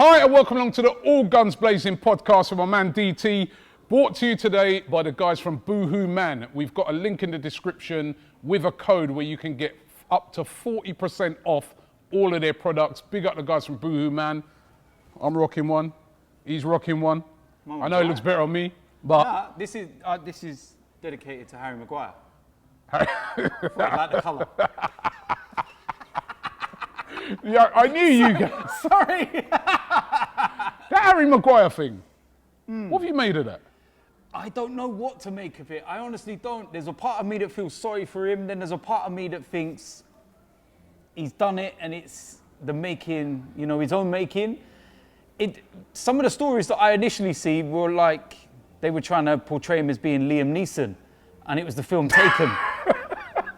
Hi and welcome along to the All Guns Blazing podcast with my man DT, brought to you today by the guys from Boohoo Man. We've got a link in the description with a code where you can get up to 40% off all of their products. Big up the guys from Boohoo Man. I'm rocking one. He's rocking one. I know it looks better on me, but... Nah, this is dedicated to Harry Maguire. I like the colour. Yeah, I knew you guys. Sorry. That Harry Maguire thing, what have you made of that? I don't know what to make of it. I honestly don't. There's a part of me that feels sorry for him. Then there's a part of me that thinks he's done it and it's the making, you know, his own making. Some of the stories that I initially see were like, they were trying to portray him as being Liam Neeson and it was the film Taken.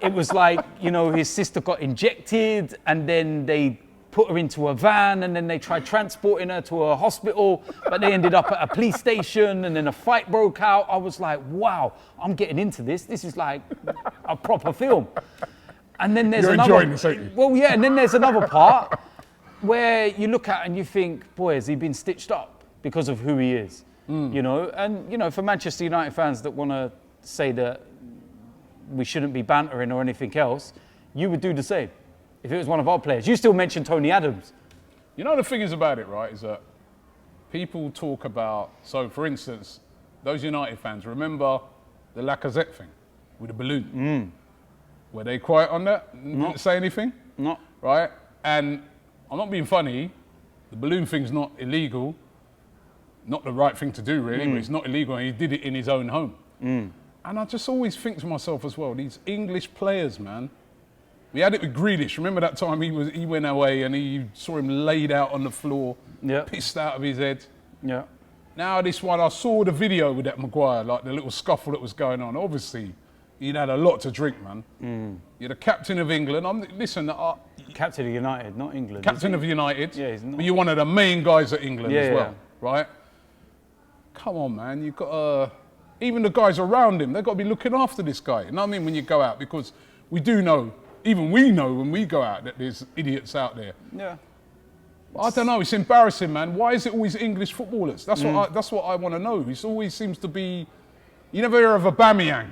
It was like, you know, his sister got injected and then they put her into a van and then they tried transporting her to a hospital, but they ended up at a police station and then a fight broke out. I was like, wow, I'm getting into this. This is like a proper film. And then there's enjoying this, aren't you? Well, yeah, and then there's another part where you look at and you think, boy, has he been stitched up because of who he is, you know? And, you know, for Manchester United fans that want to say that we shouldn't be bantering or anything else, you would do the same if it was one of our players. You still mention Tony Adams. You know, the thing is about it, right, is that people talk about, so for instance, those United fans, remember the Lacazette thing with the balloon? Were they quiet on that? Didn't say anything? No. Right? And I'm not being funny, the balloon thing's not illegal, not the right thing to do really, but it's not illegal and he did it in his own home. And I just always think to myself as well, these English players, man. We had it with Grealish. Remember that time he went away and you saw him laid out on the floor, pissed out of his head. Yeah. Now this one, I saw the video with that Maguire, like the little scuffle that was going on. Obviously, he'd had a lot to drink, man. You're the captain of England. Captain of United, not England. Captain of United. Yeah, he's not. But you're one of the main guys at England as well, yeah. right? Come on, man. You've got to... Even the guys around him, they've got to be looking after this guy. You know what I mean? When you go out, because we do know, even we know when we go out that there's idiots out there. Yeah. I don't know, it's embarrassing, man. Why is it always English footballers? That's what I want to know. It always seems to be, you never hear of Aubameyang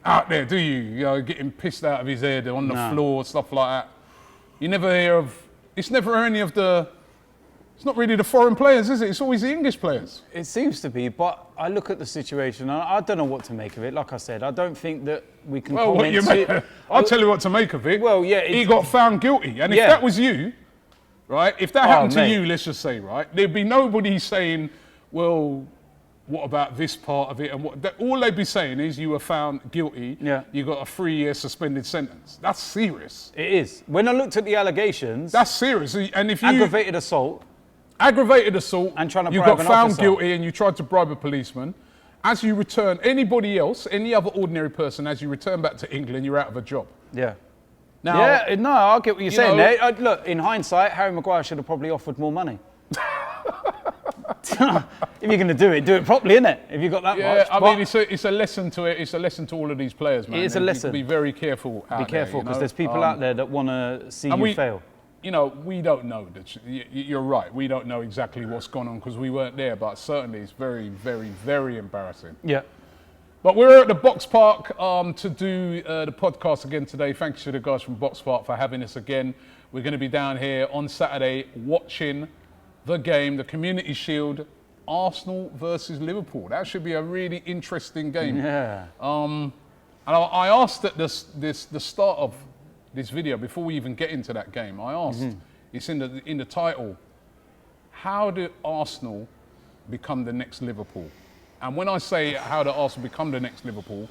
out there, do you? You know, getting pissed out of his head on the floor, stuff like that. You never hear of, it's never any of the, it's not really the foreign players, is it? It's always the English players. It seems to be, but I look at the situation and I don't know what to make of it. Like I said, I don't think that we can comment. I'll tell you what to make of it. Well, yeah. He got found guilty. And if that was you, right, if that happened to you, let's just say, right, there'd be nobody saying, well, what about this part of it? And all they'd be saying is you were found guilty. Yeah. You got a 3-year suspended sentence. That's serious. It is. When I looked at the allegations. That's serious. And if you... Aggravated assault, and trying to you bribe got an found officer. guilty and you tried to bribe a policeman. As you return, anybody else, any other ordinary person, as you return back to England, you're out of a job. Yeah. Now, I get what you're saying there. Look, in hindsight, Harry Maguire should have probably offered more money. If you're going to do it properly, innit? If you've got that much. Yeah, I mean, it's a lesson to it. It's a lesson to all of these players, man. It is a lesson. Be very careful out Be careful, because there's people out there that want to see you fail. You know, we don't know. You're right. We don't know exactly what's gone on because we weren't there, but certainly it's very, very, very embarrassing. Yeah. But we're at the Box Park to do the podcast again today. Thanks to the guys from Box Park for having us again. We're going to be down here on Saturday watching the game, the Community Shield, Arsenal versus Liverpool. That should be a really interesting game. Yeah. And I asked at the start of this video, before we even get into that game, I asked, it's in the title, how did Arsenal become the next Liverpool? And when I say how did Arsenal become the next Liverpool,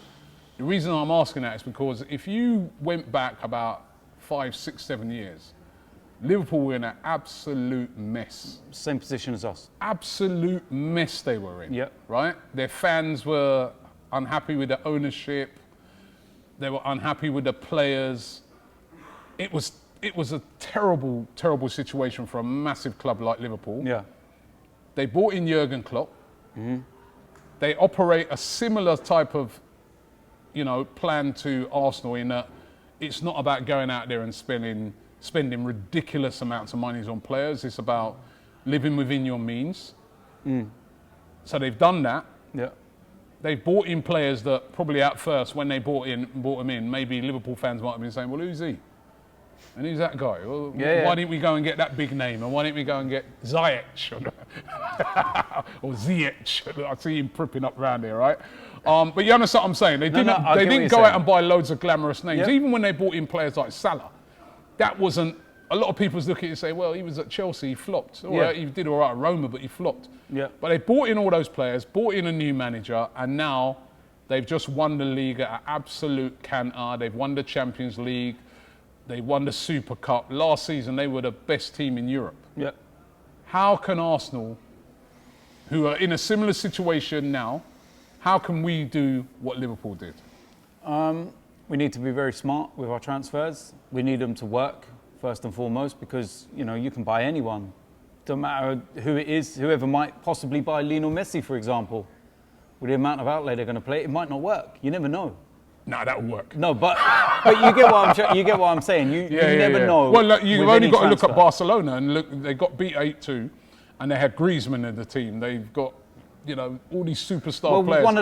the reason I'm asking that is because if you went back about 5, 6, 7 years, Liverpool were in an absolute mess. Same position as us. Absolute mess they were in, yep. Right? Their fans were unhappy with the ownership. They were unhappy with the players. It was a terrible, terrible situation for a massive club like Liverpool. Yeah. They brought in Jurgen Klopp. They operate a similar type of, plan to Arsenal in that it's not about going out there and spending ridiculous amounts of money on players. It's about living within your means. So they've done that. Yeah. They've bought in players that probably at first, when they bought them in, maybe Liverpool fans might have been saying, well, who's he? And who's that guy? Well, why didn't we go and get that big name? And why didn't we go and get Ziyech or Ziyech? I see him pripping up around here, right? But you understand what I'm saying? They didn't go out and buy loads of glamorous names. Yep. Even when they bought in players like Salah, that wasn't. A lot of people look at it and say, well, he was at Chelsea, he flopped. All right, he did all right at Roma, but he flopped. Yeah. But they bought in all those players, bought in a new manager, and now they've just won the league at an absolute canter. They've won the Champions League. They won the Super Cup. Last season, they were the best team in Europe. Yeah. How can Arsenal, who are in a similar situation now, how can we do what Liverpool did? We need to be very smart with our transfers. We need them to work, first and foremost, because, you know, you can buy anyone. Don't matter who it is, whoever might possibly buy Lionel Messi, for example. With the amount of outlay they're going to play, it might not work. You never know. No, that'll work. No, but you get what I'm saying. You never know. Well, look, you've only got to look at Barcelona and look. They got beat 8-2, and they had Griezmann in the team. They've got, you know, all these superstar players. One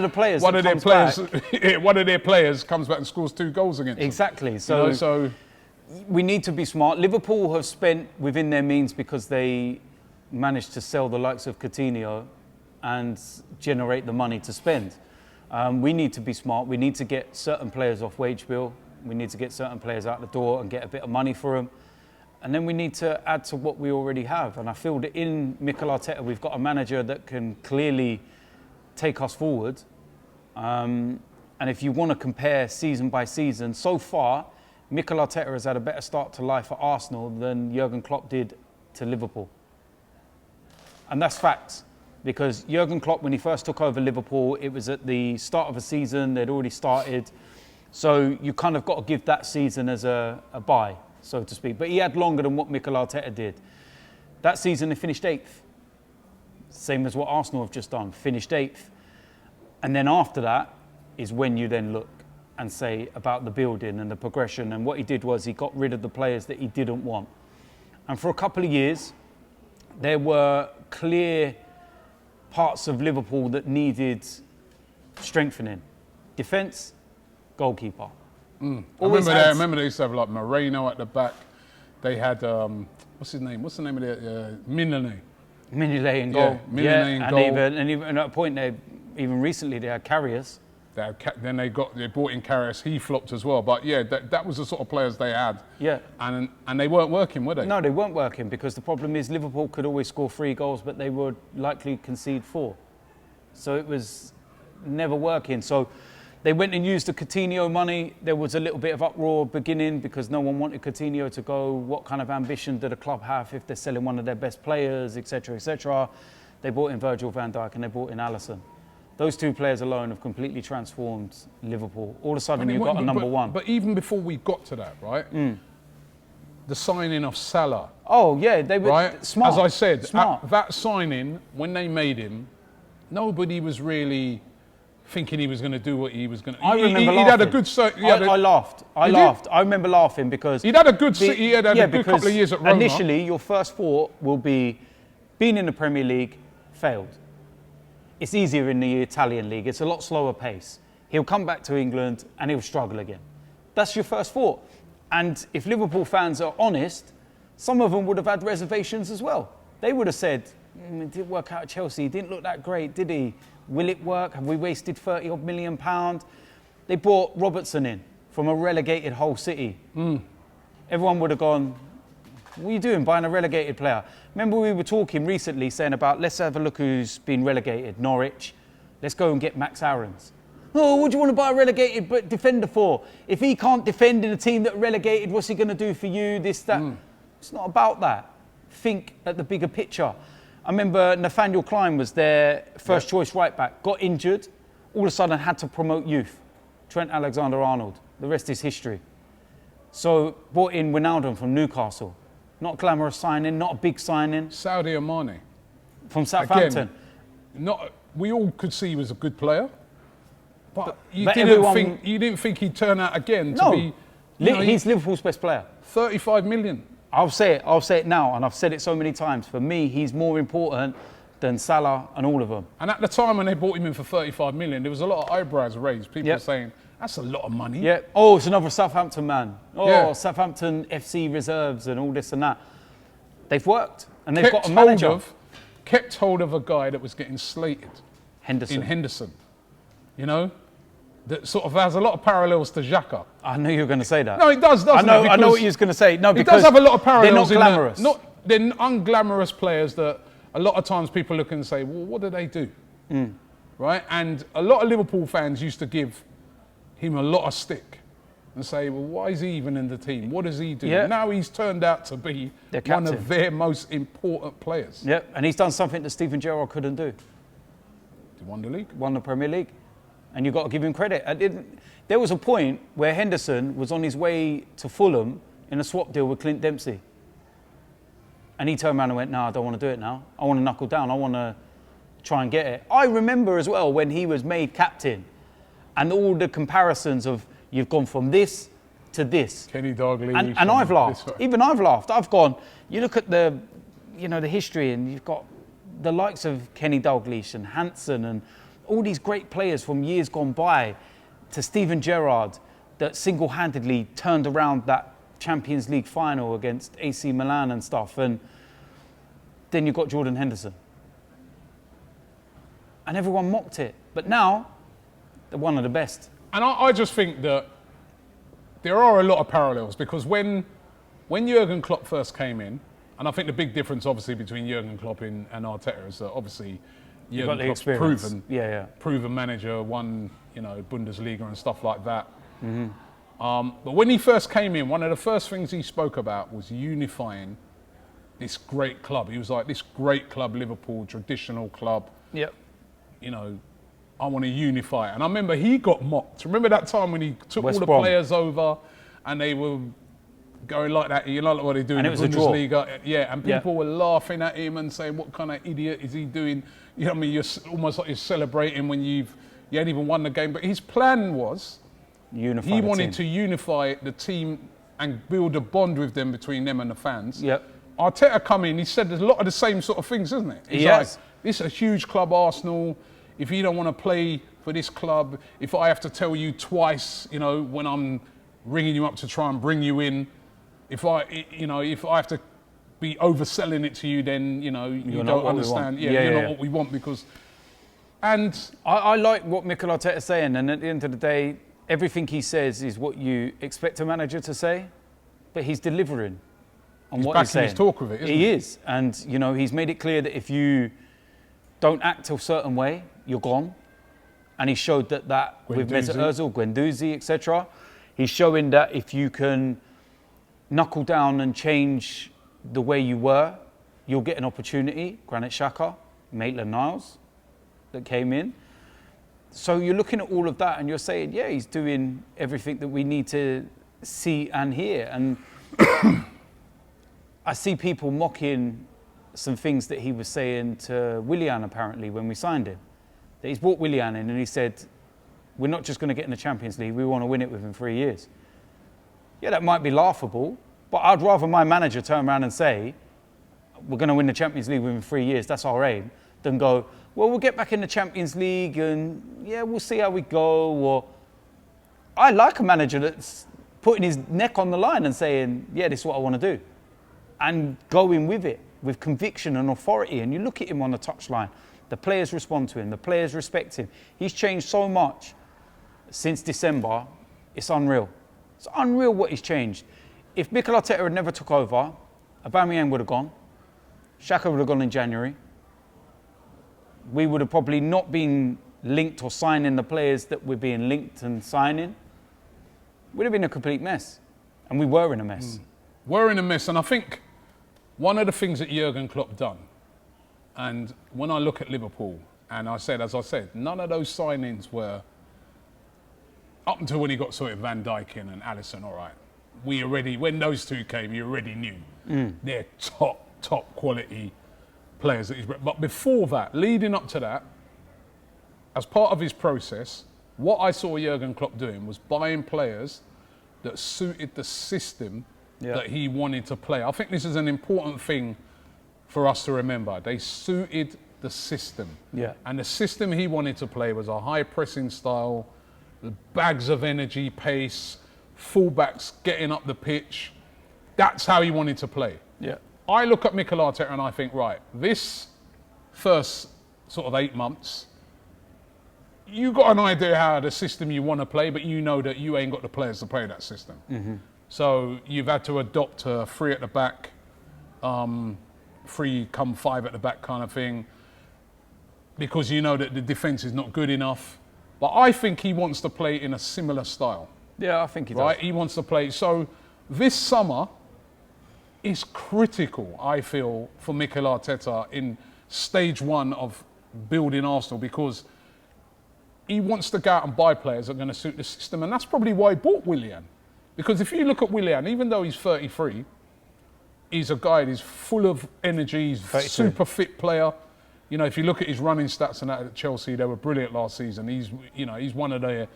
of their players comes back and scores 2 goals against them. Exactly. So we need to be smart. Liverpool have spent within their means because they managed to sell the likes of Coutinho and generate the money to spend. We need to be smart. We need to get certain players off wage bill. We need to get certain players out the door and get a bit of money for them. And then we need to add to what we already have. And I feel that in Mikel Arteta, we've got a manager that can clearly take us forward. And if you want to compare season by season, so far, Mikel Arteta has had a better start to life at Arsenal than Jurgen Klopp did to Liverpool. And that's facts. Because Jurgen Klopp, when he first took over Liverpool, it was at the start of a season, they'd already started. So you kind of got to give that season as a bye, so to speak. But he had longer than what Mikel Arteta did. That season, they finished 8th. Same as what Arsenal have just done, finished 8th. And then after that is when you then look and say about the building and the progression. And what he did was he got rid of the players that he didn't want. And for a couple of years, there were clear parts of Liverpool that needed strengthening. Defence, goalkeeper. I remember they used to have like Moreno at the back. They had, what's his name? What's the name of the, Mignolet. Mignolet in goal. Mignolet in goal. And even at a point, even recently, they had Karius. Then they brought in Karius. He flopped as well. But yeah, that was the sort of players they had. Yeah. And they weren't working, were they? No, they weren't working because the problem is Liverpool could always score 3 goals, but they would likely concede 4. So it was never working. So they went and used the Coutinho money. There was a little bit of uproar beginning because no one wanted Coutinho to go. What kind of ambition did the club have if they're selling one of their best players, etc., etc.? They brought in Virgil van Dijk and they brought in Alisson. Those 2 players alone have completely transformed Liverpool. All of a sudden, you've got a number one. But even before we got to that, right? The signing of Salah. Oh, yeah, they were right? smart. As I said, smart. That signing, when they made him, nobody was really thinking he was going to do what he was going to. I remember laughing. He'd had a good. I laughed. I laughed. I remember laughing because he'd had a good. He had a good couple of years at Roma. Initially, your first thought will be, being in the Premier League, failed. It's easier in the Italian league. It's a lot slower pace. He'll come back to England and he'll struggle again. That's your first thought. And if Liverpool fans are honest, some of them would have had reservations as well. They would have said, it didn't work out at Chelsea. He didn't look that great, did he? Will it work? Have we wasted £30 million? They brought Robertson in from a relegated Hull City. Everyone would have gone, what are you doing buying a relegated player? Remember we were talking recently saying about, let's have a look who's been relegated, Norwich. Let's go and get Max Aarons. Oh, what do you want to buy a relegated defender for? If he can't defend in a team that relegated, what's he going to do for you? This, that. It's not about that. Think at the bigger picture. I remember Nathaniel Klein was their first choice right back, got injured, all of a sudden had to promote youth. Trent Alexander-Arnold. The rest is history. So brought in Wijnaldum from Newcastle. Not a glamorous signing, not a big signing. Sadio Mane. From Southampton. Again, we all could see he was a good player, but you didn't think he'd turn out again to be... He's Liverpool's best player. 35 million. I'll say it now, and I've said it so many times. For me, he's more important than Salah and all of them. And at the time when they bought him in for 35 million, there was a lot of eyebrows raised. People were saying, that's a lot of money. Yeah. Oh, it's another Southampton man. Oh, Yeah. Southampton FC reserves and all this and that. They've worked, and they've got a manager. Kept hold of a guy that was getting slated. Henderson. In Henderson. You know? That sort of has a lot of parallels to Xhaka. I knew you were going to say that. No, it does, doesn't it? I know what you was going to say. No, because it does have a lot of parallels. they're not glamorous. They're unglamorous players that a lot of times people look and say, well, what do they do? Right? And a lot of Liverpool fans used to give him a lot of stick and say, well, why is he even in the team? What does he do? Yeah. Now he's turned out to be one of their most important players. Yeah, and he's done something that Steven Gerrard couldn't do. He won the league. Won the Premier League. And you've got to give him credit. There was a point where Henderson was on his way to Fulham in a swap deal with Clint Dempsey. And he turned around and went, no, I don't want to do it now. I want to knuckle down. I want to try and get it. I remember as well when he was made captain and all the comparisons of you've gone from this to this. Kenny Dalglish. And I've laughed. Even I've laughed. I've gone, you look at the history and you've got the likes of Kenny Dalglish and Hansen and all these great players from years gone by to Steven Gerrard that single-handedly turned around that Champions League final against AC Milan and stuff. And then you've got Jordan Henderson. And everyone mocked it. But now, they're one of the best. And I just think that there are a lot of parallels because when Jurgen Klopp first came in, and I think the big difference obviously between Jurgen Klopp and Arteta is that obviously Jurgen Klopp's proven manager, won Bundesliga and stuff like that. But when he first came in, one of the first things he spoke about was unifying this great club. He was like, this great club, Liverpool, traditional club. Yep. I want to unify it. And I remember he got mocked. Remember that time when he took all the players over and they were going like that, like what they do in the Bundesliga. Yeah, and people were laughing at him and saying, what kind of idiot is he doing? You know what I mean? You're almost like you're celebrating when you hadn't even won the game. But his plan was, he wanted to unify the team and build a bond with them between them and the fans. Yep. Arteta come in, he said there's a lot of the same sort of things, isn't it? He's like, this is a huge club, Arsenal. If you don't want to play for this club, if I have to tell you twice, when I'm ringing you up to try and bring you in, if I have to be overselling it to you, then, you don't understand. You're not what we want because... And I like what Mikel Arteta is saying, and at the end of the day, everything he says is what you expect a manager to say, but he's delivering on what he's saying. He's talk with it, isn't he? He is, and he's made it clear that if you don't act a certain way, you're gone. And he showed that with Mesut Ozil, Guendouzi, etc. He's showing that if you can knuckle down and change the way you were, you'll get an opportunity. Granit Xhaka, Maitland-Niles that came in. So you're looking at all of that and you're saying, yeah, he's doing everything that we need to see and hear. And I see people mocking some things that he was saying to Willian apparently when we signed him. That he's brought Willian in and he said, we're not just going to get in the Champions League, we want to win it within 3 years. Yeah, that might be laughable, but I'd rather my manager turn around and say, we're going to win the Champions League within 3 years, that's our aim, than go, well, we'll get back in the Champions League and yeah, we'll see how we go. Or I like a manager that's putting his neck on the line and saying, yeah, this is what I want to do. And going with it, with conviction and authority. And you look at him on the touchline, the players respond to him, the players respect him. He's changed so much since December, it's unreal. It's unreal what he's changed. If Mikel Arteta had never took over, Aubameyang would have gone. Xhaka would have gone in January. We would have probably not been linked or signing the players that we're being linked and signing. We'd have been a complete mess. And we were in a mess. We're in a mess. And I think one of the things that Jurgen Klopp done, and when I look at Liverpool, and as I said, none of those signings were, up until when he got sort of Van Dijk in and Alisson, all right, when those two came, you already knew they're top quality players that he's brought. But before that, leading up to that, as part of his process, what I saw Jurgen Klopp doing was buying players that suited the system that he wanted to play. I think this is an important thing for us to remember. They suited the system. Yeah. And the system he wanted to play was a high pressing style, bags of energy, pace, fullbacks getting up the pitch. That's how he wanted to play. Yeah. I look at Mikel Arteta and I think, right, this first sort of 8 months, you got an idea how the system you want to play, but you know that you ain't got the players to play that system. Mm-hmm. So you've had to adopt a 3 at the back, 3 come 5 at the back kind of thing, because you know that the defence is not good enough. But I think he wants to play in a similar style. Yeah, I think he does. Right, he wants to play. So this summer is critical, I feel, for Mikel Arteta in stage 1 of building Arsenal, because he wants to go out and buy players that are going to suit the system, and that's probably why he bought Willian. Because if you look at Willian, even though he's 33, he's a guy who's full of energy, he's a super fit player. You know, if you look at his running stats and that at Chelsea, they were brilliant last season. He's one of the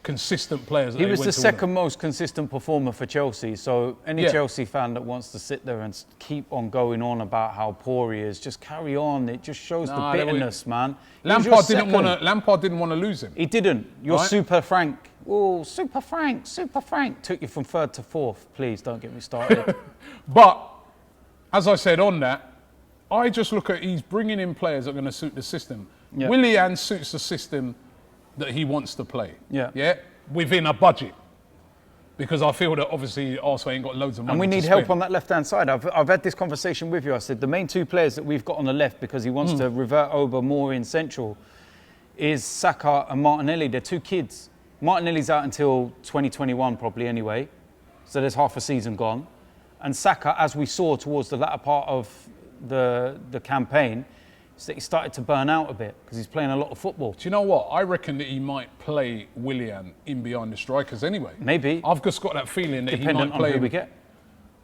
consistent players. He was the second most consistent performer for Chelsea. So any Chelsea fan that wants to sit there and keep on going on about how poor he is, just carry on. It just shows the bitterness, man. Lampard didn't want to lose him. He didn't. You're Super Frank. Oh, Super Frank. Took you from 3rd to 4th. Please don't get me started. But as I said on that, I just look at he's bringing in players that are going to suit the system. Yeah. Willian suits the system that he wants to play. Yeah. Within a budget. Because I feel that obviously Arsenal ain't got loads of money. And we need to help spend. on that left-hand side. I've had this conversation with you. I said the main 2 players that we've got on the left, because he wants to revert over more in central, is Saka and Martinelli. They're 2 kids. Martinelli's out until 2021 probably anyway. So there's half a season gone. And Saka, as we saw towards the latter part of the campaign, is that he started to burn out a bit because he's playing a lot of football. Do you know what? I reckon that he might play Willian in behind the strikers anyway. Maybe. I've just got that feeling that he might play. Dependent on who we get.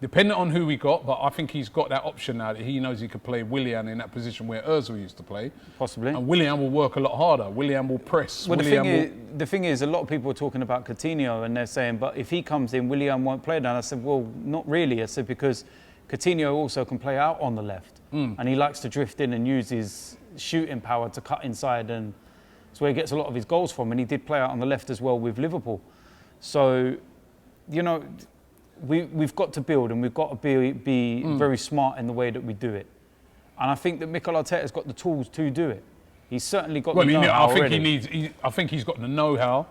Dependent on who we got, but I think he's got that option now that he knows he could play Willian in that position where Ozil used to play. Possibly. And Willian will work a lot harder. Willian will press. Well, the thing is, a lot of people are talking about Coutinho and they're saying, but if he comes in, Willian won't play now. I said, well, not really. I said, because Coutinho also can play out on the left. And he likes to drift in and use his shooting power to cut inside, and it's where he gets a lot of his goals from. And he did play out on the left as well with Liverpool. So, you know, we've got to build, and we've got to be very smart in the way that we do it. And I think that Mikel Arteta's got the tools to do it. He's certainly got the know-how already. I think he's got the know-how.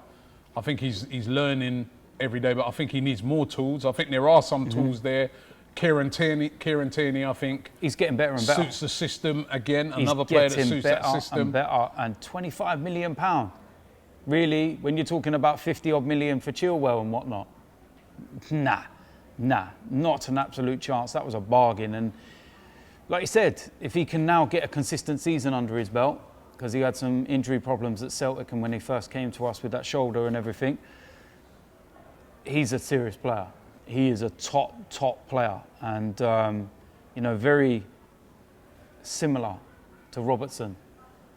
I think he's learning every day, but I think he needs more tools. I think there are some tools there. Kieran Tierney, I think, he's getting better and better. Suits the system again. Another player that suits that system. And better. And £25 million. Really, when you're talking about 50 odd million for Chilwell and whatnot, nah, not an absolute chance. That was a bargain. And like you said, if he can now get a consistent season under his belt, because he had some injury problems at Celtic and when he first came to us with that shoulder and everything, he's a serious player. He is a top player, and very similar to Robertson,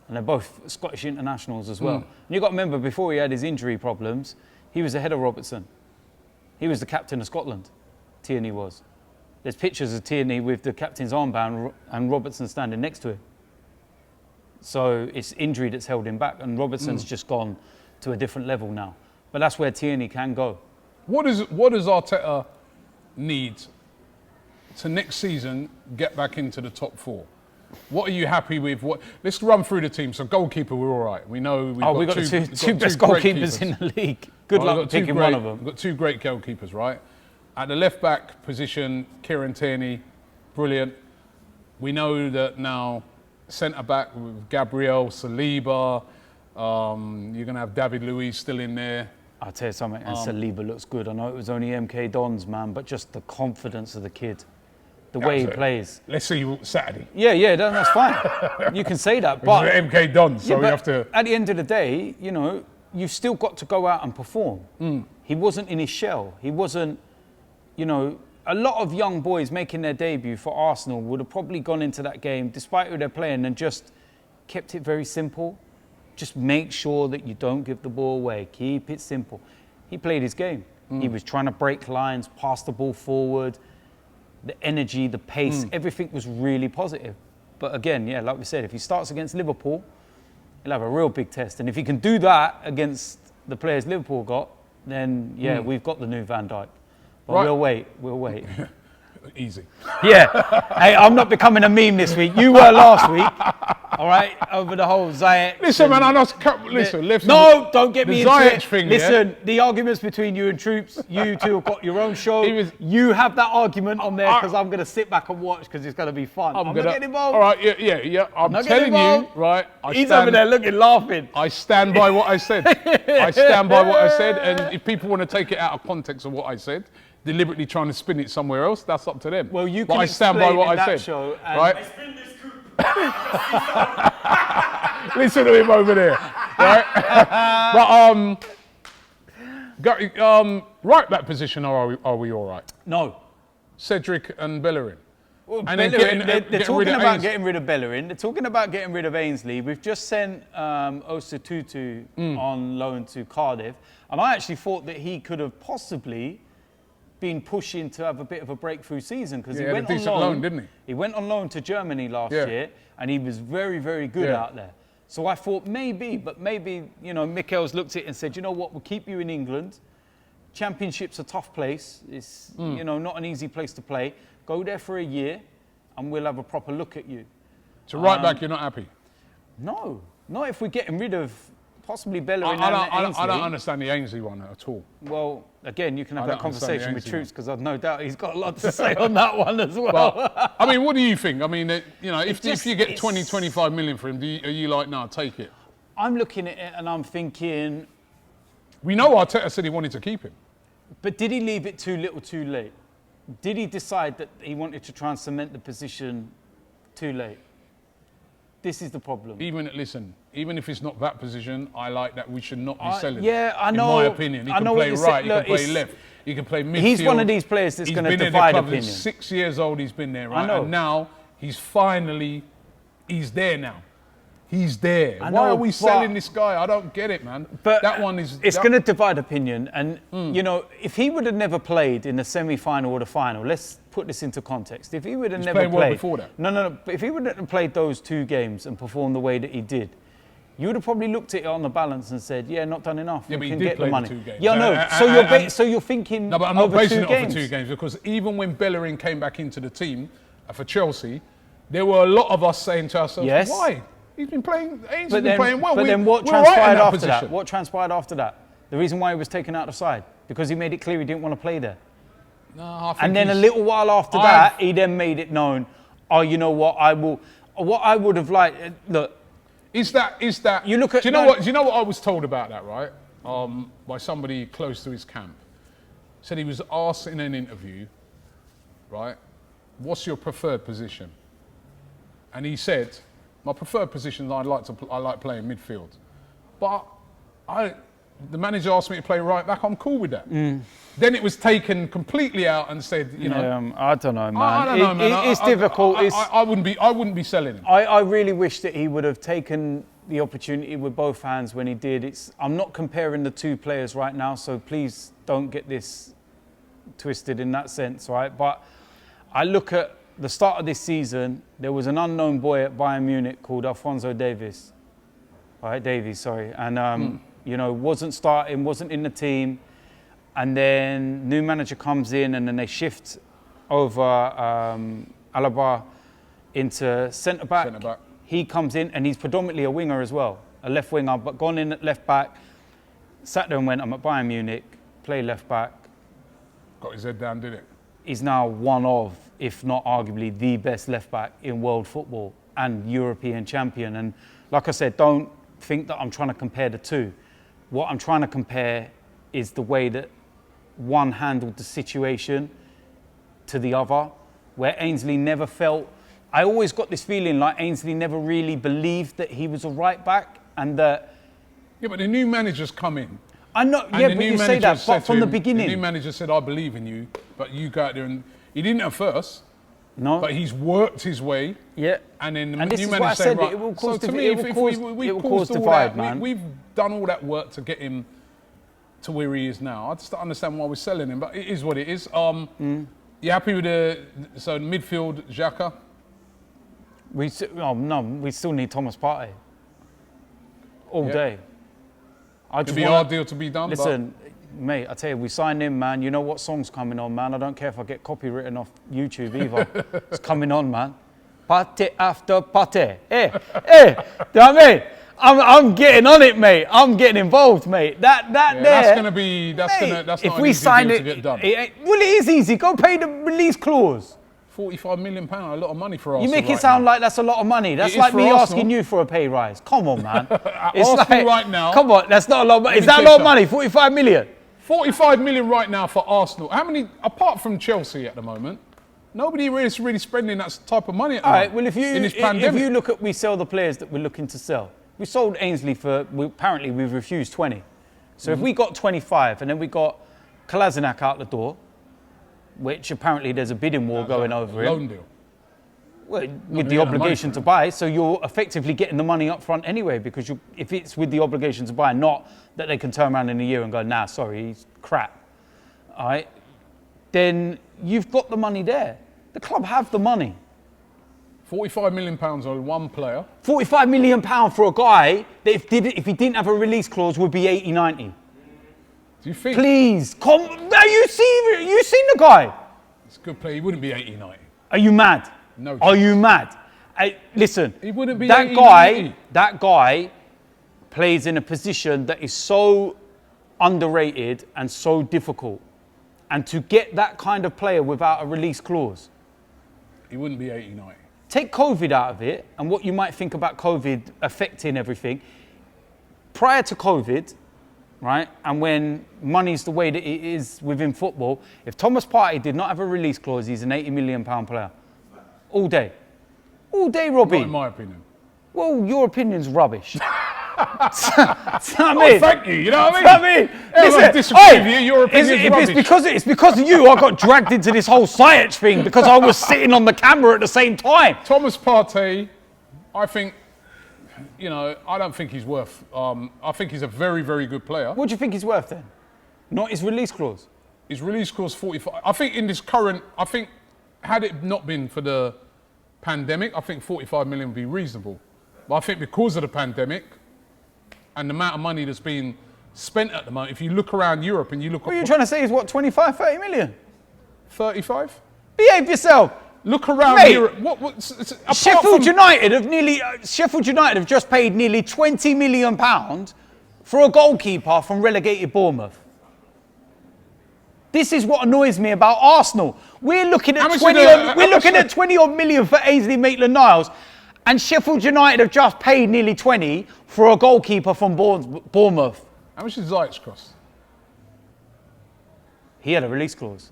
and they're both Scottish internationals as well. And you've got to remember, before he had his injury problems, he was ahead of Robertson. He was the captain of Scotland. Tierney was. There's pictures of Tierney with the captain's armband and Robertson standing next to him. So it's injury that's held him back, and Robertson's just gone to a different level now. But that's where Tierney can go. What does Arteta need to next season get back into the top 4? What are you happy with? Let's run through the team. So goalkeeper, we're all right. We know we've got two best goalkeepers in the league. Good luck picking one of them. We've got 2 great goalkeepers, right? At the left back position, Kieran Tierney, brilliant. We know that now centre back with Gabriel, Saliba. You're going to have David Luiz still in there. I'll tell you something, and Saliba looks good. I know it was only MK Dons, man, but just the confidence of the kid, the way he plays. Let's see you Saturday. Yeah, that's fine. You can say that, but MK Dons, so we have to. At the end of the day, you know, you've still got to go out and perform. He wasn't in his shell. He wasn't, you know. A lot of young boys making their debut for Arsenal would have probably gone into that game, despite who they're playing, and just kept it very simple. Just make sure that you don't give the ball away. Keep it simple. He played his game. He was trying to break lines, pass the ball forward. The energy, the pace, everything was really positive. But again, yeah, like we said, if he starts against Liverpool, he'll have a real big test. And if he can do that against the players Liverpool got, then yeah, we've got the new Van Dijk. But we'll wait. Easy. Yeah. Hey, I'm not becoming a meme this week. You were last week. All right, over the whole Ziyech. Listen, man, I just listen. No, don't get me into Ziyech it. thing, Listen, the arguments between you and Troops, you two have got your own show. You have that argument on there because I'm going to sit back and watch because it's going to be fun. I'm not getting involved. All right, yeah. I'm telling you, right. He's over there looking, laughing. I stand by what I said. I stand by what I said, and if people want to take it out of context of what I said, deliberately trying to spin it somewhere else, that's up to them. Well, you but can I stand by what I said. Show right? I spin this coupe. Listen to him over there, right? But right back position, are we all right? No. Cedric and Bellerin. Well, and Bellerin, then they're talking about getting rid of Bellerin. They're talking about getting rid of Ainsley. We've just sent Osa Tutu on loan to Cardiff, and I actually thought that he could have possibly been pushing to have a bit of a breakthrough season because he went on loan, didn't he? He went on loan to Germany last year, and he was very, very good out there. So I thought maybe, Mikel's looked at it and said, you know what, we'll keep you in England. Championship's a tough place. It's, not an easy place to play. Go there for a year, and we'll have a proper look at you. So right back, you're not happy? No, not if we're getting rid of possibly Bellerin I and Ainsley. don't understand the Ainsley one at all. Well, again, you can have that conversation with Troops because I've no doubt he's got a lot to say on that one as well. I mean, what do you think? I mean, if you get 20, 25 million for him, are you like, no, take it? I'm looking at it and I'm thinking... We know Arteta said he wanted to keep him. But did he leave it too little too late? Did he decide that he wanted to try and cement the position too late? This is the problem. Even if it's not that position, I like that we should not be selling. Yeah, I know. In my opinion, he can play right, he can play left, he can play midfield. He's one of these players that's going to divide opinion. He's 6 years old. He's been there, right? I know. And now he's there now. He's there. Why are we selling this guy? I don't get it, man. But that one is. It's going to divide opinion, and if he would have never played in the semi-final or the final, let's put this into context. If he would have never played well before that. No. But if he would have played those 2 games and performed the way that he did, you would have probably looked at it on the balance and said, "Yeah, not done enough. Yeah, we but can he did get play the money." the 2 games. Yeah, no. So you're thinking. No, but I'm not basing it games. off the 2 games because even when Bellerin came back into the team for Chelsea, there were a lot of us saying to ourselves, yes. "Why? He's been playing. He's been playing well." But then what transpired after that? What transpired after that? The reason why he was taken out of the side because he made it clear he didn't want to play there. No, I think and then a little while after that, he then made it known. Oh, you know what? I will. What I would have liked. Look. Is that? You look at. Do you know what? Do you know what I was told about that? Right, by somebody close to his camp. Said he was asked in an interview. Right, what's your preferred position? And he said, my preferred position, I like playing midfield, but the manager asked me to play right back. I'm cool with that. Then it was taken completely out and said, I don't know, man. I don't know, man. It's difficult. I wouldn't be selling him. I really wish that he would have taken the opportunity with both hands when he did. I'm not comparing the 2 players right now, so please don't get this twisted in that sense, right? But I look at the start of this season. There was an unknown boy at Bayern Munich called Alphonso Davies. And wasn't starting, wasn't in the team. And then new manager comes in and then they shift over Alaba into centre-back. He comes in and he's predominantly a winger as well, a left winger, but gone in at left-back. Sat there and went, I'm at Bayern Munich, play left-back. Got his head down, did it? He's now one of, if not arguably, the best left-back in world football and European champion. And like I said, don't think that I'm trying to compare the 2. What I'm trying to compare is the way that one handled the situation to the other, where Ainsley never felt... I always got this feeling like Ainsley never really believed that he was a right back and that... Yeah, but the new manager's come in. I know, yeah, but you say that, but from the beginning... The new manager said, I believe in you, but you go out there and... He didn't at first. No. But he's worked his way. Yeah. And then the and new manager said, right... It will cause, so to me, it will cause divide, man. We've done all that work to get him to where he is now. I just don't understand why we're selling him, but it is what it is. You happy with so midfield, Xhaka? We still need Thomas Partey. All day. It'd be our deal to be done. Listen, mate, I tell you, we signed him, man. You know what song's coming on, man? I don't care if I get copywritten off YouTube either. It's coming on, man. Party after party. Hey, do you know what I mean? I'm getting on it, mate. I'm getting involved, mate. That's if we sign it, to get done. Well, it is easy. Go pay the release clause. £45 million, a lot of money for Arsenal. You make it sound like that's a lot of money. That's like me asking you for a pay rise. Come on, man. It's Arsenal right now. Come on, that's not a lot of money. Is that a lot of money? 45 million? 45 million right now for Arsenal. How many, apart from Chelsea at the moment, nobody is really spending that type of money at the moment. All right, well, if you look at, we sell the players that we're looking to sell. We sold Ainsley apparently we've refused 20. So if we got 25 and then we got Kolasinac out the door, which apparently there's a bidding war going over it. Loan deal. Well, with the obligation to buy, so you're effectively getting the money up front anyway, because if it's with the obligation to buy, not that they can turn around in a year and go, nah, sorry, he's crap. All right, then you've got the money there. The club have the money. £45 million on one player. £45 million for a guy that if he didn't have a release clause would be 80, 90. Do you think? Please, come. Are you seen the guy? It's a good player. He wouldn't be 80, 90. Are you mad? No. Are you mad? Listen. He wouldn't be that 80, guy. 90. That guy plays in a position that is so underrated and so difficult, and to get that kind of player without a release clause, he wouldn't be 80, 90. Take COVID out of it, and what you might think about COVID affecting everything. Prior to COVID, right, and when money's the way that it is within football, if Thomas Partey did not have a release clause, he's an £80 million player. All day. All day, Robbie. Not in my opinion. Well, your opinion's rubbish. Thank you, you know what I mean? I mean, listen, disagree with you, your opinion's rubbish. It's because of you I got dragged into this whole Ziyech thing because I was sitting on the camera at the same time. Thomas Partey, I think, you know, I don't think he's worth. I think he's a very, very good player. What do you think he's worth then? Not his release clause. His release clause 45. I think in this current, had it not been for the pandemic, I think 45 million would be reasonable. But I think because of the pandemic and the amount of money that's being spent at the moment, if you look around Europe and you look, what are you trying to say is what, 25, 30 million? 35? Behave yourself. Look around Mate, Europe. Sheffield United have just paid nearly £20 million for a goalkeeper from relegated Bournemouth. This is what annoys me about Arsenal. We're looking at 20 odd million for Ainsley Maitland-Niles, and Sheffield United have just paid nearly 20 for a goalkeeper from Bournemouth. How much did Ziyech cost? He had a release clause.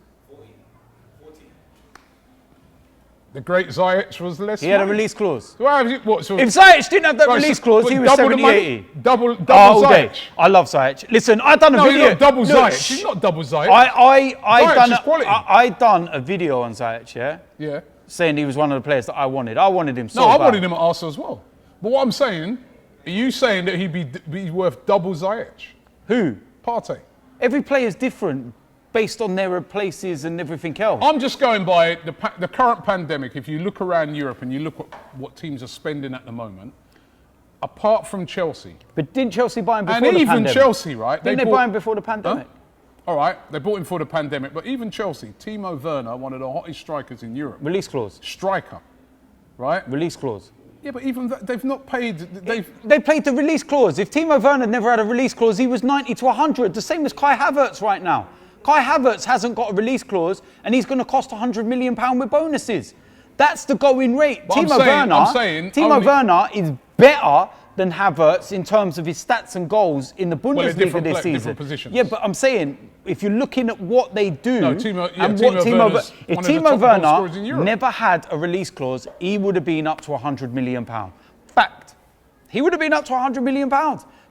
The great Ziyech was less. He had a release clause. Well, if Ziyech didn't have that release clause, he was 70-80. Double Ziyech. I love Ziyech. Listen, I done a video. He's not double Ziyech. He's not double Ziyech. I done a video on Ziyech, yeah? Yeah. Saying he was one of the players that I wanted. I wanted him so bad. No, I wanted him at Arsenal as well. But what I'm saying, are you saying that he'd be worth double Ziyech? Who? Partey. Every player is different based on their places and everything else. I'm just going by the current pandemic. If you look around Europe and you look at what teams are spending at the moment, apart from Chelsea. But didn't Chelsea buy him before the pandemic? And pandemic? even Chelsea, right? Didn't they buy him before the pandemic? Huh? All right, they bought him for the pandemic, but even Chelsea, Timo Werner, one of the hottest strikers in Europe. Release clause. Striker, right? Release clause. Yeah, but even they've not paid. They paid the release clause. If Timo Werner never had a release clause, he was 90 to 100. The same as Kai Havertz right now. Kai Havertz hasn't got a release clause, and he's going to cost £100 million with bonuses. That's the going rate. But Timo Werner is better than Havertz in terms of his stats and goals in the Bundesliga this season. Different positions. Yeah, but I'm saying, if you're looking at what they do, if Timo Werner never had a release clause, he would have been up to £100 million. Fact. He would have been up to £100 million.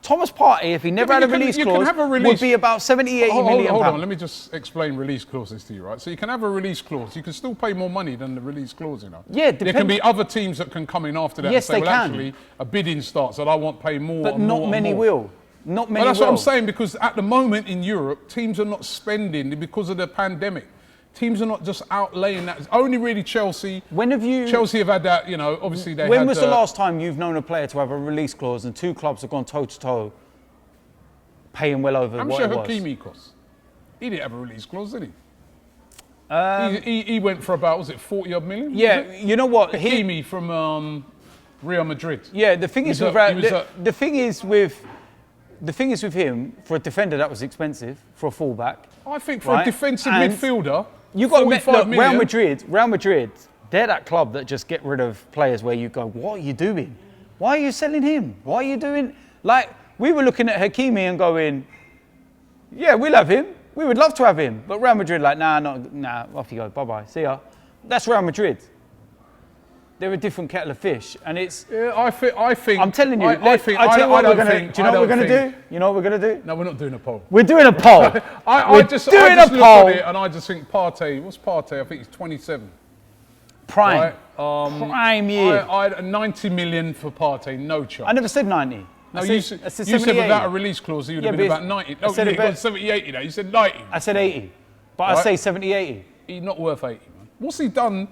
Thomas Partey, if he never had a release clause, would be about 70, 80 million. Hold on, let me just explain release clauses to you, right? So you can have a release clause. You can still pay more money than the release clause, you know? Yeah, there can be other teams that can come in after that yes, and say, they can. Actually, a bidding starts that I want to pay more. But not many will. Not many. But that's will. what I'm saying, because at the moment in Europe, teams are not spending because of the pandemic. Teams are not just outlaying that. It's only really Chelsea. When have you? Chelsea have had that, you know, obviously they had... When was the last time you've known a player to have a release clause and two clubs have gone toe-to-toe paying well over what it was? Hakimi costs. He didn't have a release clause, did he? He went for about, was it 40 odd million? Yeah, you know what? Hakimi from Real Madrid. Yeah, the thing is with him, for a defender that was expensive, for a fullback. I think for a defensive midfielder, you got $45 million. Real Madrid, they're that club that just get rid of players where you go, what are you doing? Why are you selling him? Why are you doing? Like, we were looking at Hakimi and going, yeah, we'll have him. We would love to have him. But Real Madrid, like, nah, off you go. Bye-bye. See ya. That's Real Madrid. They're a different kettle of fish. And it's... Yeah, I think... I'm telling you. Do you know what we're going to do? You know what we're going to do? No, we're not doing a poll. We're doing a poll. I just look at it and I just think Partey, what's Partey? I think he's 27. Prime. Right? Prime year. I had 90 million for Partey, no chance. I never said 90. No, you said without a release clause, you'd have been about 90. No, you got 70, 80 now. You said 90. I said 80. But I say 70, 80. He's not worth 80, man. What's he done?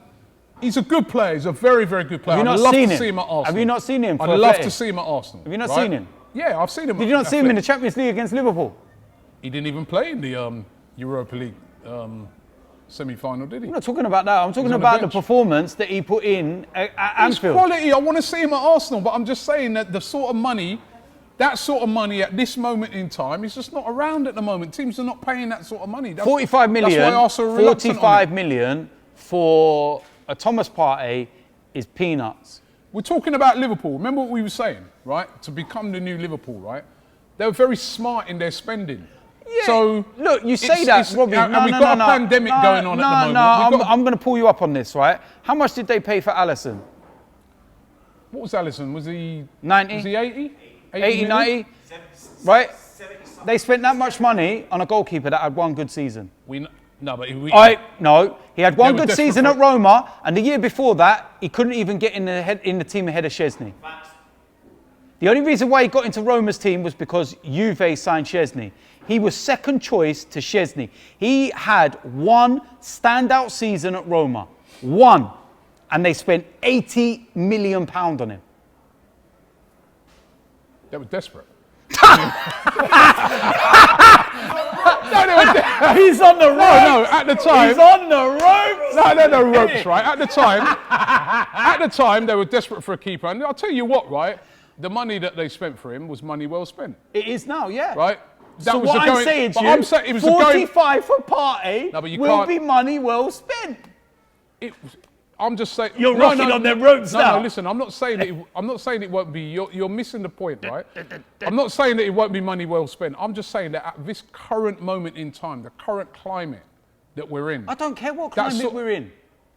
He's a good player. He's a very, very good player. Have you I'd not love seen to him? see him at Arsenal. Have you not seen him? I'd love to see him at Arsenal. Have you not seen him? Yeah, I've seen him. Did you not see him in the Champions League against Liverpool? He didn't even play in the Europa League semi-final, did he? I'm not talking about that. I'm talking about the performance that he put in at Anfield. It's quality. I want to see him at Arsenal, but I'm just saying that the sort of money, that sort of money at this moment in time is just not around at the moment. Teams are not paying that sort of money. 45 million. That's why Arsenal are reluctant 45 million for a Thomas Partey is peanuts. We're talking about Liverpool. Remember what we were saying, right? To become the new Liverpool, right? They were very smart in their spending. Yeah. So look, you say that, Robbie. And we've got a pandemic going on at the moment. I'm going to pull you up on this, right? How much did they pay for Alisson? What was Alisson? Was he 90? Was he 80? 80, 90? Right? They spent that much money on a goalkeeper that had one good season. No, he had one good season at Roma, and the year before that, he couldn't even get in the team ahead of Szczesny. The only reason why he got into Roma's team was because Juve signed Szczesny. He was second choice to Szczesny. He had one standout season at Roma. One. And they spent £80 million on him. They were desperate. He's on the ropes. No, at the time. He's on the ropes. No ropes, right? At the time, they were desperate for a keeper. And I'll tell you what, right? The money that they spent for him was money well spent. It is now, yeah. Right? That so was what I'm saying to you, it was 45 for Partey will be money well spent. I'm just saying. You're rocking on them ropes now. No, listen. I'm not saying it won't be. You're missing the point, right? I'm not saying that it won't be money well spent. I'm just saying that at this current moment in time, the current climate that we're in. I don't care what climate we're in.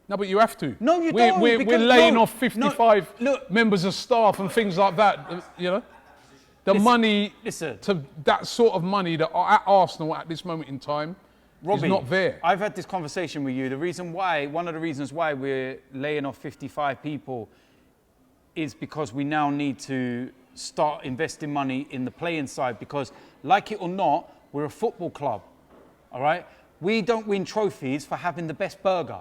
No, but you have to. No, you don't. We're laying off 55 members of staff and things like that. You know, the money to that sort of money that at Arsenal at this moment in time. Robbie, is not there. I've had this conversation with you. One of the reasons why we're laying off 55 people is because we now need to start investing money in the playing side because, like it or not, we're a football club, all right? We don't win trophies for having the best burger.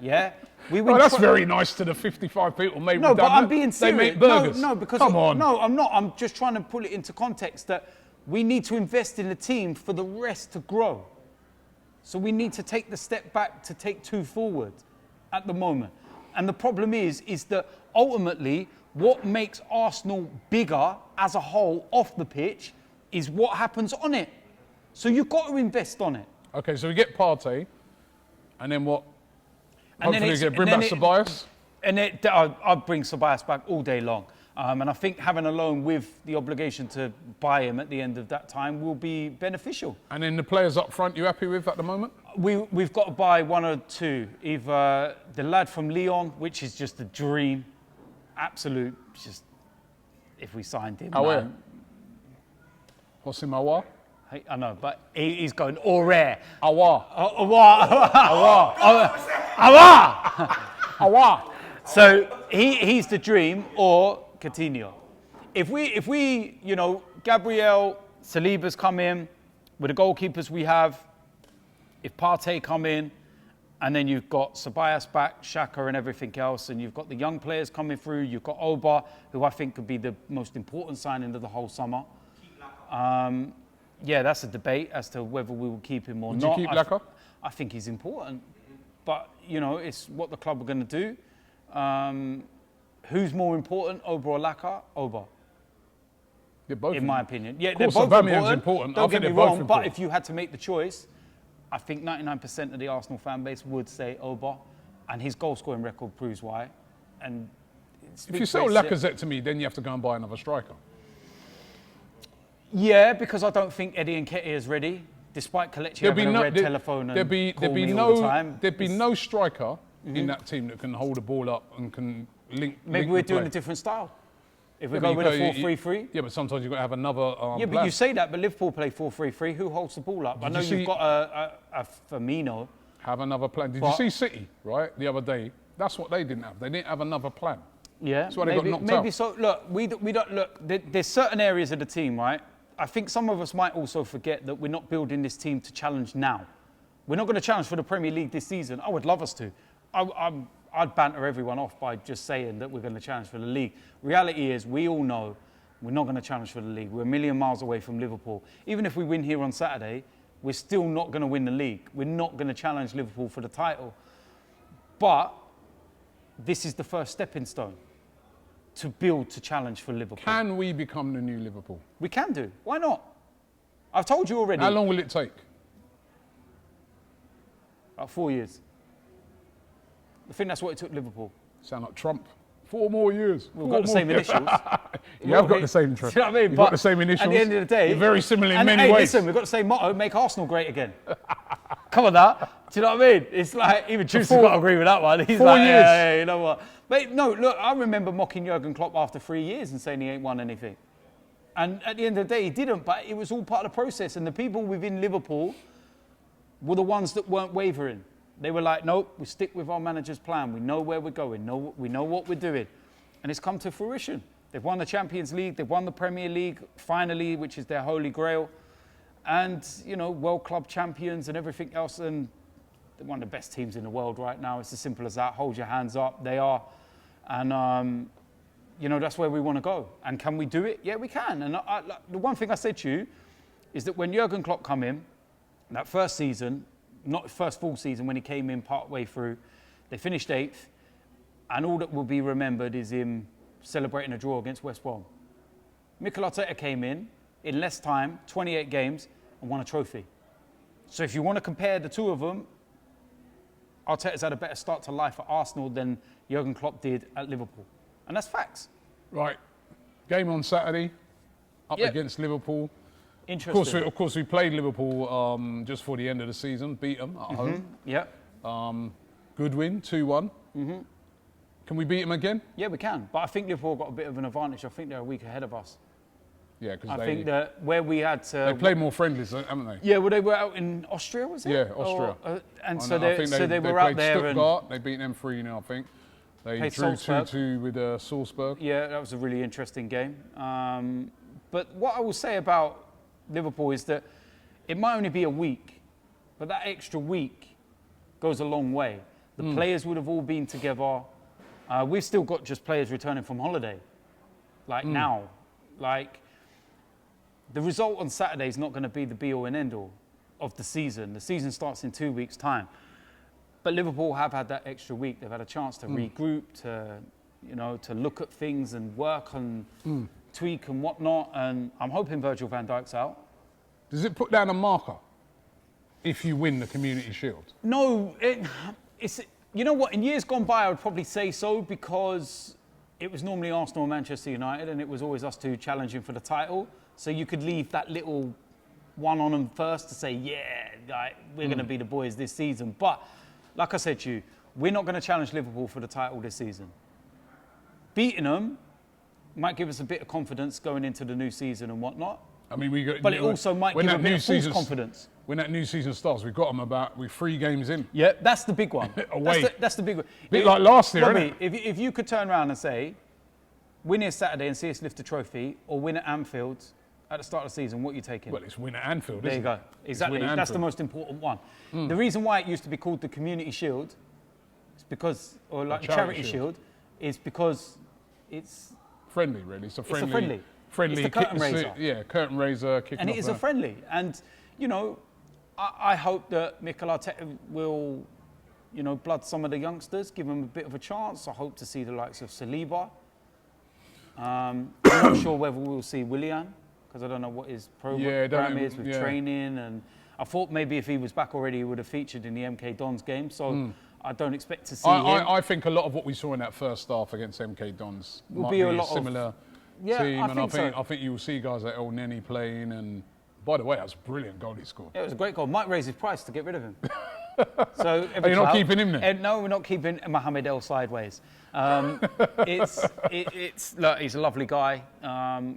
Yeah? We win that's very nice to the 55 people. No, but I'm being serious. They make burgers. No, because... Come on. No, I'm not. I'm just trying to put it into context that we need to invest in the team for the rest to grow. So we need to take the step back to take two forward at the moment. And the problem is that ultimately what makes Arsenal bigger as a whole off the pitch is what happens on it. So you've got to invest on it. Okay, so we get Partey, and then what? Hopefully we're going to bring back Ceballos? And I'll bring Ceballos back all day long. And I think having a loan with the obligation to buy him at the end of that time will be beneficial. And then the players up front, you happy with at the moment? We've got to buy one or two. Either the lad from Lyon, which is just a dream, absolute, just if we signed him. Where? Hossein Aouar? I know, but he's going Aouar. Aouar. So he's the dream, or Coutinho. if we, you know, Gabriel, Saliba's come in with the goalkeepers we have. If Partey come in, and then you've got Ceballos back, Xhaka and everything else, and you've got the young players coming through. You've got Oba, who I think could be the most important signing of the whole summer. Yeah, that's a debate as to whether we will keep him or not. Would you keep Laka? I think he's important, but you know, it's what the club are going to do. Who's more important, Oba or Laka? Oba. They're both in my opinion. Yeah, of course, they're both Aubameyang's important. Don't I get think me they're both wrong, important. but if you had to make the choice, I think 99% of the Arsenal fan base would say Oba, and his goal-scoring record proves why. And if you sell Lacazette to me, then you have to go and buy another striker. Yeah, because I don't think Eddie Nketiah is ready, despite Kelechi having a red telephone and call me all the time. There'd be no striker in that team that can hold the ball up and can link. Maybe we're doing a different style. If we go with a 4-3-3. Yeah, but sometimes you've got to have another yeah, but you say that, but Liverpool play 4-3-3. Who holds the ball up? I know you've got a Firmino. Have another plan. Did you see City, right, the other day? That's what they didn't have. They didn't have another plan. Yeah. That's why they got knocked out. Maybe so. Look, we don't look. There's certain areas of the team, right? I think some of us might also forget that we're not building this team to challenge now. We're not going to challenge for the Premier League this season. I would love us to. I'd banter everyone off by just saying that we're going to challenge for the league. Reality is, we all know we're not going to challenge for the league. We're a million miles away from Liverpool. Even if we win here on Saturday, we're still not going to win the league. We're not going to challenge Liverpool for the title. But this is the first stepping stone to build to challenge for Liverpool. Can we become the new Liverpool? We can do. Why not? I've told you already. How long will it take? About 4 years. I think that's what it took Liverpool. Sound like Trump. 4 more years. We've got the same initials. You have got the same initials. Do you know what I mean? You've got the same initials. At the end of the day, you're very similar in many ways. Listen, we've got the same motto: make Arsenal great again. Come on, now. Do you know what I mean? It's like even Truth's got to agree with that one. He's 4 like, years. yeah, you know what? But no, look, I remember mocking Jurgen Klopp after 3 years and saying he ain't won anything. And at the end of the day, he didn't. But it was all part of the process. And the people within Liverpool were the ones that weren't wavering. They were like, nope, we stick with our manager's plan. We know where we're going. We know what we're doing. And it's come to fruition. They've won the Champions League. They've won the Premier League, finally, which is their holy grail. And, you know, World Club champions and everything else. And they're one of the best teams in the world right now. It's as simple as that. Hold your hands up. They are. And, you know, that's where we want to go. And can we do it? Yeah, we can. And the one thing I said to you is that when Jurgen Klopp come in, that first season, not first full season, when he came in part way through, they finished 8th, and all that will be remembered is him celebrating a draw against West Brom. Mikel Arteta came in less time, 28 games, and won a trophy. So if you want to compare the two of them, Arteta's had a better start to life at Arsenal than Jurgen Klopp did at Liverpool. And that's facts. Right. Game on Saturday, up against Liverpool. Interesting. Of course, we played Liverpool just for the end of the season, beat them at home. Yeah. Good win, 2-1. Can we beat them again? Yeah, we can. But I think Liverpool got a bit of an advantage. I think they're a week ahead of us. Yeah, because I think that where we had to... They played more friendlies, haven't they? Yeah, well, they were out in Austria, was it? Yeah, Austria. And so they were out there. Stuttgart, they beat them 3-0, I think. They drew 2-2 with Salzburg. Yeah, that was a really interesting game. But what I will say about Liverpool is that it might only be a week, but that extra week goes a long way. The players would have all been together. We've still got just players returning from holiday, now. Like, the result on Saturday is not going to be the be-all and end-all of the season. The season starts in 2 weeks' time. But Liverpool have had that extra week. They've had a chance to regroup, to look at things and work and tweak and whatnot. And I'm hoping Virgil van Dijk's out. Does it put down a marker if you win the Community Shield? No, it's... You know what? In years gone by, I would probably say so because it was normally Arsenal and Manchester United, and it was always us two challenging for the title. So you could leave that little one on them first to say, we're going to be the boys this season. But like I said to you, we're not going to challenge Liverpool for the title this season. Beating them might give us a bit of confidence going into the new season and whatnot. I mean, but it also might give a bit of false confidence. When that new season starts, we've got them we're 3 games in. Yeah, that's the big one. Away. That's the big one. Bit like last year, Robbie, isn't it? If you could turn around and say, win here Saturday and see us lift a trophy, or win at Anfield at the start of the season, what are you taking? Well, it's win at Anfield, there isn't you it? go. Exactly. It's win at That's the Anfield. most important one. The reason why it used to be called the Community Shield, is because, or like the Charity Shield, is because it's friendly, really. It's a friendly. It's a friendly. Friendly. It's the curtain raiser. Yeah, curtain raiser. And it is a friendly. And, you know, I hope that Mikel Arteta will, you know, blood some of the youngsters, give them a bit of a chance. I hope to see the likes of Saliba. I'm not sure whether we'll see Willian, because I don't know what his program is with training. And I thought maybe if he was back already, he would have featured in the MK Dons game. So I don't expect to see him. I think a lot of what we saw in that first half against MK Dons might be a similar team. I think you'll see guys like El Neni playing. And by the way, that's a brilliant goal he scored. Yeah, it was a great goal. Might raise his price to get rid of him. So you're not keeping him there? No, we're not keeping Mohamed El sideways. Look, he's a lovely guy.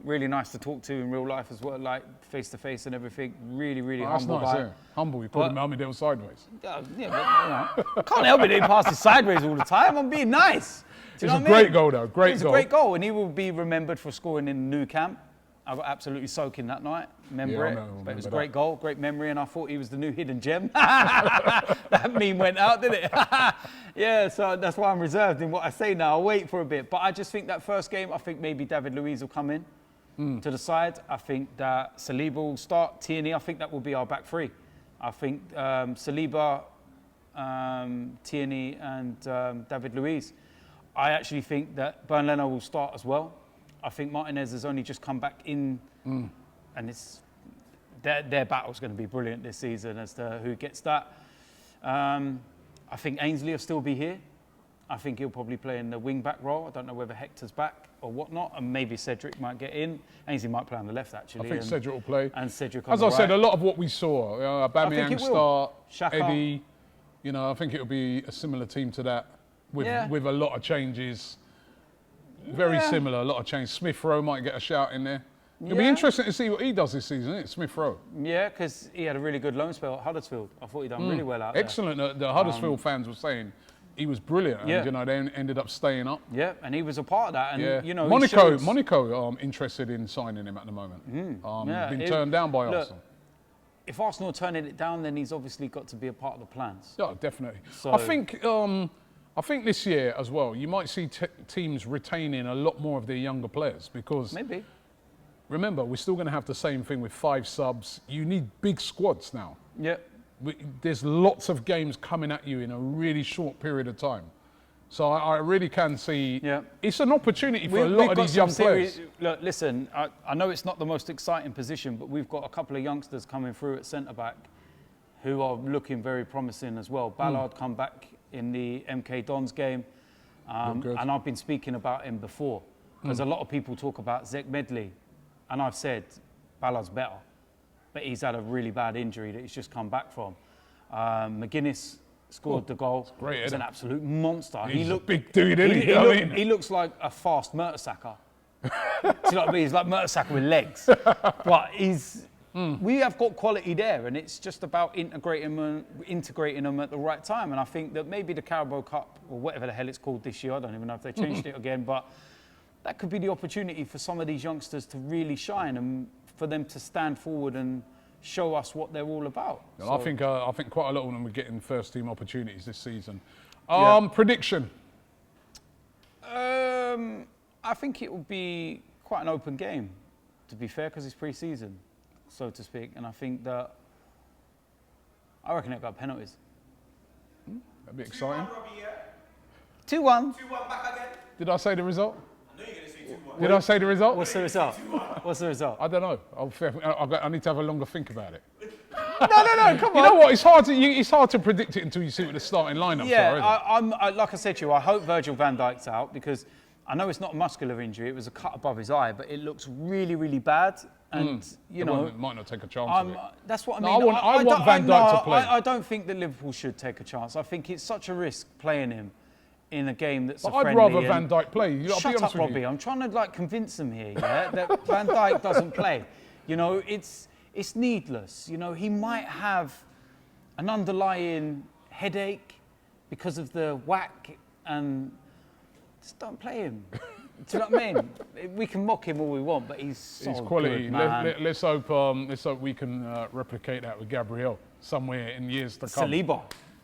Really nice to talk to in real life as well, like face to face and everything. Really, really humble nice, guy. Yeah. Humble. You called Mohamed El sideways. Yeah, but, you know, can't help it. He passes sideways all the time. I'm being nice. It's a great goal, though. It's a great goal, and he will be remembered for scoring in the new camp. I got absolutely soaking that night. Remember it? But it was a great goal, great memory, and I thought he was the new hidden gem. That meme went out, didn't it? Yeah, so that's why I'm reserved in what I say now. I'll wait for a bit. But I just think that first game, I think maybe David Luiz will come in to the side. I think that Saliba will start. Tierney, I think that will be our back three. I think Saliba, Tierney, and David Luiz. I actually think that Bernd Leno will start as well. I think Martinez has only just come back in, and it's their battle's going to be brilliant this season as to who gets that. I think Ainsley will still be here. I think he'll probably play in the wing-back role. I don't know whether Hector's back or whatnot, and maybe Cedric might get in. Ainsley might play on the left, actually. I think Cedric will play. And Cedric on As the I right. said, a lot of what we saw, Aubameyang start, Xhaka. Eddie, you know, I think it'll be a similar team to that with a lot of changes. Very similar, a lot of change. Smith Rowe might get a shout in there. It'll be interesting to see what he does this season, isn't it, Smith Rowe? Yeah, because he had a really good loan spell at Huddersfield. I thought he'd done really well out there. Excellent. The Huddersfield fans were saying he was brilliant, and you know they ended up staying up. Yeah, and he was a part of that. And you know, Monaco interested in signing him at the moment. Been turned down by Arsenal. If Arsenal are turning it down, then he's obviously got to be a part of the plans. Yeah, definitely. So, I think this year as well, you might see teams retaining a lot more of their younger players because maybe. Remember, we're still going to have the same thing with 5 subs. You need big squads now. Yeah. There's lots of games coming at you in a really short period of time. So I really can see it's an opportunity for a lot of these young players. Look, listen, I know it's not the most exciting position, but we've got a couple of youngsters coming through at centre-back who are looking very promising as well. Ballard come back in the MK Dons game, and I've been speaking about him before because a lot of people talk about Zek Medley, and I've said Ballard's better, but he's had a really bad injury that he's just come back from. McGuinness scored the goal. Great, he's an absolute monster. He's a big dude, isn't he? He looks like a fast Mertesacker. Do you know what I mean? He's like Mertesacker with legs, but he's. We have got quality there, and it's just about integrating them at the right time. And I think that maybe the Carabao Cup, or whatever the hell it's called this year, I don't even know if they changed it again, but that could be the opportunity for some of these youngsters to really shine and for them to stand forward and show us what they're all about. Well, so, I think quite a lot of them are getting first-team opportunities this season. Prediction? I think it will be quite an open game, to be fair, because it's pre-season, so to speak. And I think that I reckon it'll go penalties. That'd be exciting. 2-1. 2-1 back again. Did I say the result? I know you're going to say 2-1. Did I say the result? What's the result? What's the result? I don't know. I need to have a longer think about it. No, come on. You know what? It's hard to predict it until you see what the starting lineups are. Like I said to you, I hope Virgil van Dijk's out because I know it's not a muscular injury. It was a cut above his eye, but it looks really, really bad. And you know, might not take a chance of it. That's what I mean. I want Van Dijk to play. I don't think that Liverpool should take a chance. I think it's such a risk playing him in a game that's a friendly. I'd rather Van Dijk play. Shut up, Robbie. I'm trying to convince them here, that Van Dijk doesn't play. You know, it's needless. You know, he might have an underlying headache because of the whack, and just don't play him. Do you know what I mean? We can mock him all we want, but he's so It's quality. good, man. Let's hope we can replicate that with Gabriel somewhere in years to come. Saliba.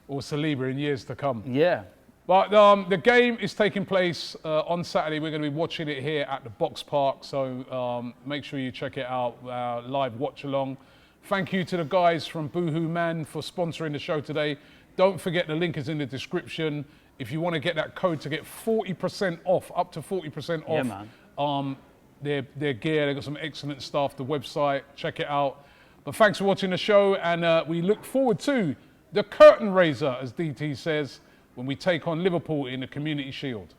Or Saliba in years to come. Yeah. But the game is taking place on Saturday. We're going to be watching it here at the Box Park, so make sure you check it out, live watch along. Thank you to the guys from Boohoo Man for sponsoring the show today. Don't forget the link is in the description. If you want to get that code to get 40% off, up to 40% off their gear. They've got some excellent stuff, the website, check it out. But thanks for watching the show, and we look forward to the curtain raiser, as DT says, when we take on Liverpool in the Community Shield.